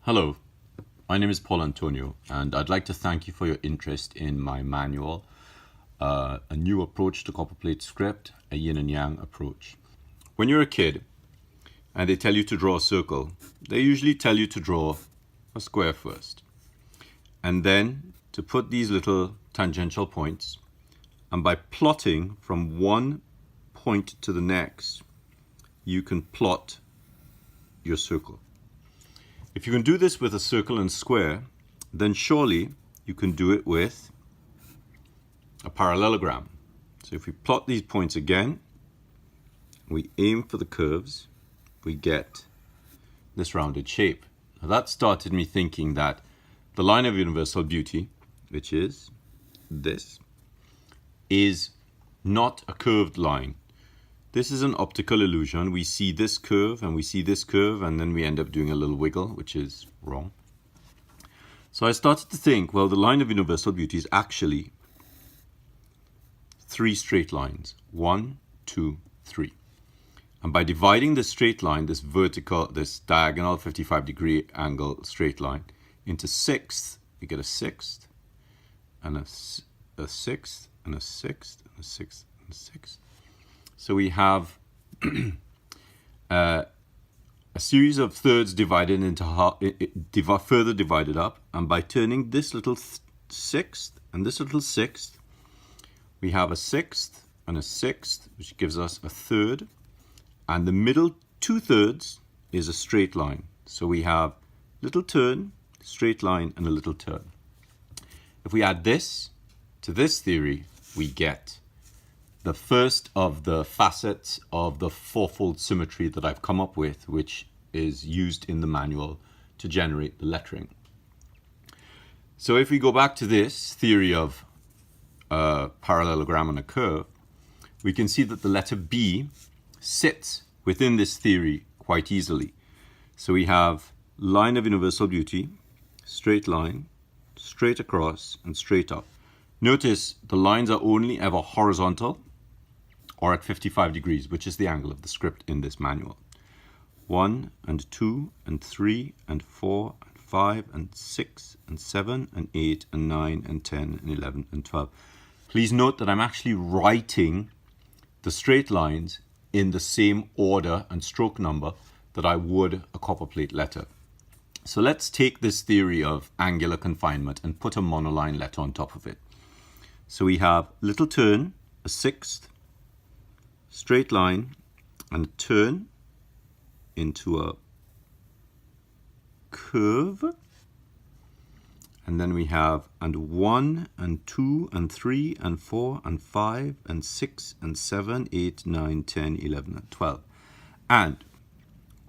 Hello, my name is Paul Antonio, and I'd like to thank you for your interest in my manual, A New Approach to Copperplate Script, a Yin and Yang Approach. When you're a kid and they tell you to draw a circle, they usually tell you to draw a square first, and then to put these little tangential points, and by plotting from one point to the next, you can plot your circle. If you can do this with a circle and square, then surely you can do it with a parallelogram. So if we plot these points again, we aim for the curves, we get this rounded shape. Now that started me thinking that the line of universal beauty, which is this, is not a curved line. This is an optical illusion. We see this curve and we see this curve, and then we end up doing a little wiggle, which is wrong. So I started to think, well, the line of universal beauty is actually three straight lines. 1, 2, 3. And by dividing this straight line, this vertical, this diagonal 55-degree angle straight line, into sixths, we get a sixth, and a sixth, and a sixth, and a sixth, and a sixth. So we have a series of thirds divided into further divided up, and by turning this little sixth and this little sixth, we have a sixth and a sixth, which gives us a third, and the middle 2/3 is a straight line. So we have little turn, straight line, and a little turn. If we add this to this theory, we get the first of the facets of the fourfold symmetry that I've come up with, which is used in the manual to generate the lettering. So if we go back to this theory of a parallelogram and a curve, we can see that the letter B sits within this theory quite easily. So we have line of universal beauty, straight line, straight across, and straight up. Notice the lines are only ever horizontal or at 55 degrees, which is the angle of the script in this manual. 1 and 2 and 3 and 4 and 5 and 6 and 7 and 8 and 9 and 10 and 11 and 12. Please note that I'm actually writing the straight lines in the same order and stroke number that I would a copperplate letter. So let's take this theory of angular confinement and put a monoline letter on top of it. So we have little turn, a sixth, straight line, and a turn into a curve. And then we have and 1 and 2 and 3 and 4 and 5 and 6 and 7, 8, 9, 10, 11, and 12. And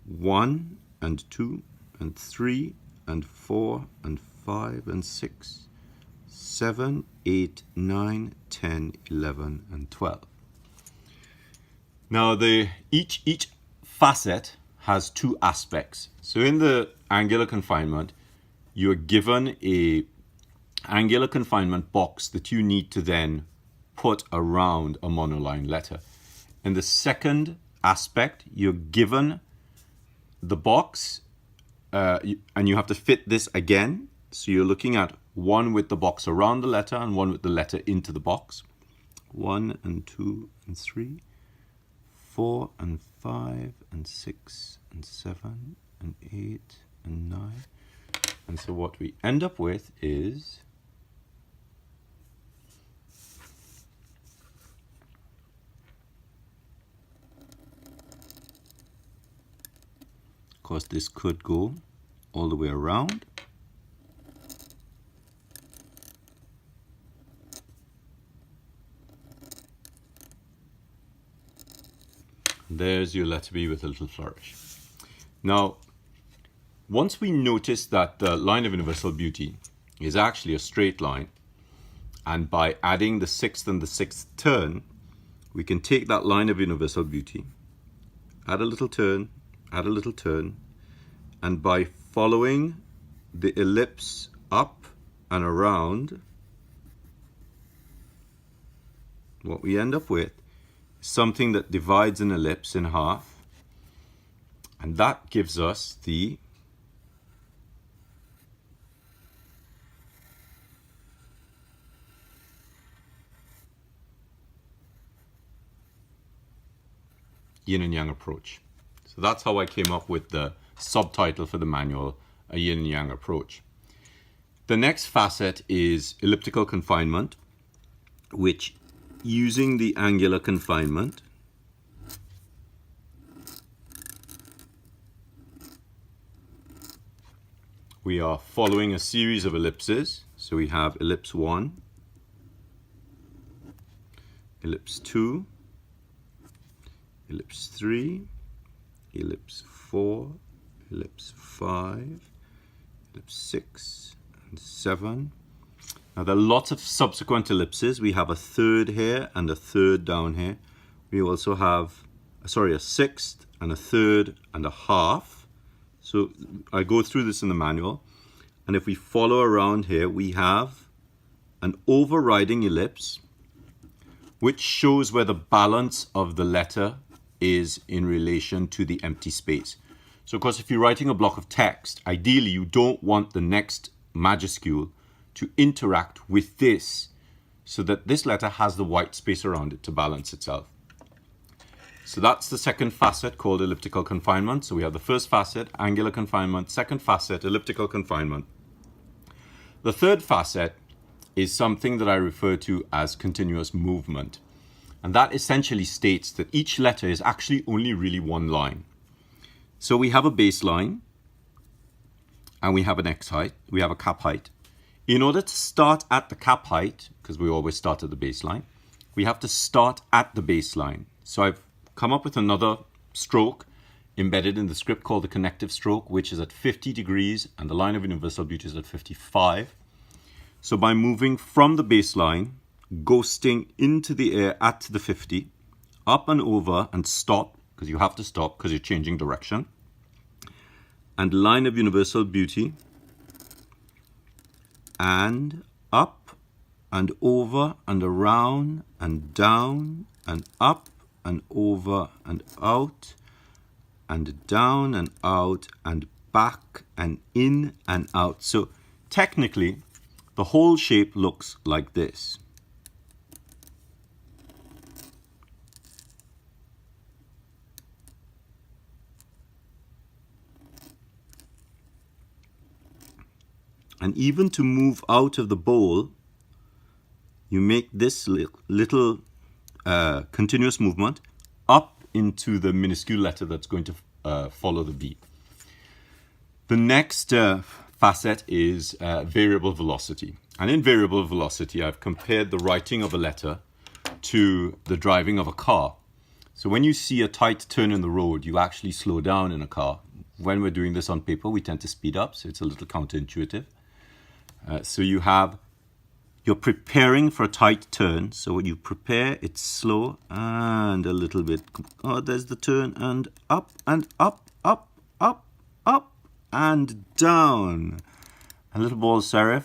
1 and 2 and 3 and 4 and 5 and 6, 7, 8, 9, 10, 11, and 12. Now each facet has two aspects. So in the angular confinement, you're given a angular confinement box that you need to then put around a monoline letter. In the second aspect, you're given the box and you have to fit this again. So you're looking at one with the box around the letter and one with the letter into the box. 1 and 2 and 3, 4 and 5 and 6 and 7 and 8 and 9. And so what we end up with is of course this could go all the way around. There's your letter B with a little flourish. Now, once we notice that the line of universal beauty is actually a straight line, and by adding the sixth and the sixth turn, we can take that line of universal beauty, add a little turn, add a little turn, and by following the ellipse up and around, what we end up with is something that divides an ellipse in half, and that gives us the Yin and Yang Approach. So that's how I came up with the subtitle for the manual, a Yin and Yang Approach. The next facet is elliptical confinement, which, using the angular confinement, we are following a series of ellipses. So we have ellipse 1, ellipse 2, ellipse 3, ellipse 4, ellipse 5, ellipse 6, and 7. Now there are lots of subsequent ellipses. We have a third here and a third down here. We also have, a sixth and a third and a half. So I go through this in the manual. And if we follow around here, we have an overriding ellipse, which shows where the balance of the letter is in relation to the empty space. So of course, if you're writing a block of text, ideally you don't want the next majuscule to interact with this so that this letter has the white space around it to balance itself. So that's the second facet, called elliptical confinement. So we have the first facet, angular confinement, second facet, elliptical confinement. The third facet is something that I refer to as continuous movement. And that essentially states that each letter is actually only really one line. So we have a baseline and we have an X height, we have a cap height. In order to start at the cap height, because we always start at the baseline, we have to start at the baseline. So I've come up with another stroke embedded in the script called the connective stroke, which is at 50 degrees and the line of universal beauty is at 55. So by moving from the baseline, ghosting into the air at the 50, up and over and stop, because you have to stop because you're changing direction, and line of universal beauty, and up and over and around and down and up and over and out and down and out and back and in and out. So technically, the whole shape looks like this. And even to move out of the bowl, you make this little continuous movement up into the minuscule letter that's going to follow the B. The next facet is variable velocity. And in variable velocity, I've compared the writing of a letter to the driving of a car. So when you see a tight turn in the road, you actually slow down in a car. When we're doing this on paper, we tend to speed up, so it's a little counterintuitive. So you're preparing for a tight turn. So when you prepare, it's slow and a little bit. Oh, there's the turn, and up and up, up, up, up, and down. A little ball serif,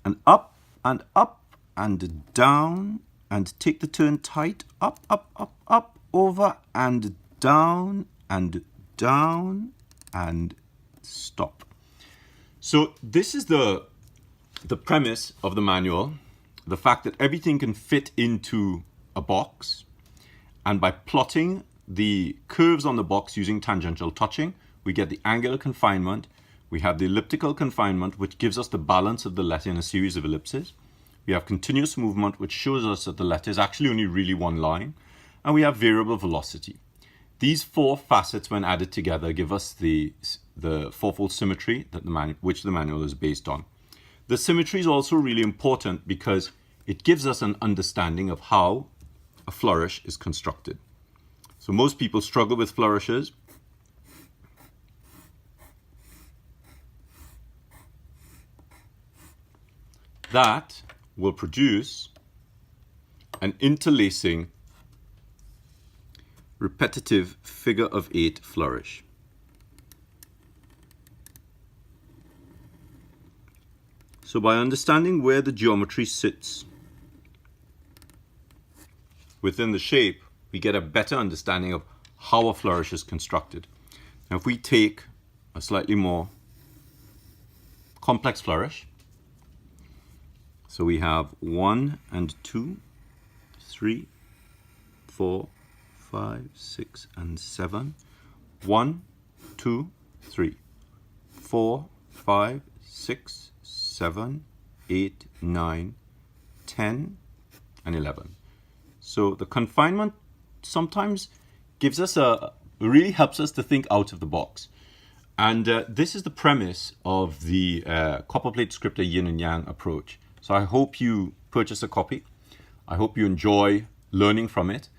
and up and up and down, and take the turn tight, up, up, up, up, over and down and stop. So this is the premise of the manual, the fact that everything can fit into a box, and by plotting the curves on the box using tangential touching, we get the angular confinement. We have the elliptical confinement, which gives us the balance of the letter in a series of ellipses. We have continuous movement, which shows us that the letter is actually only really one line, and we have variable velocity. These four facets, when added together, give us the fourfold symmetry that which the manual is based on. The symmetry is also really important because it gives us an understanding of how a flourish is constructed. So most people struggle with flourishes. That will produce an interlacing, repetitive figure of 8 flourish. So by understanding where the geometry sits within the shape, we get a better understanding of how a flourish is constructed. Now if we take a slightly more complex flourish, so we have 1 and 2, 3, 4, 5, 6, and 7. 1, 2, 3, 4, 5, 6, 7, 8, 9, 10, and 11. So the confinement sometimes gives us really helps us to think out of the box. And this is the premise of the Copperplate Script, a Yin and Yang Approach. So I hope you purchase a copy. I hope you enjoy learning from it.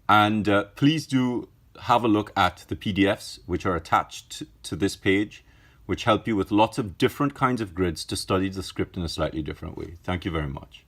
And please do have a look at the PDFs which are attached to this page, which help you with lots of different kinds of grids to study the script in a slightly different way. Thank you very much.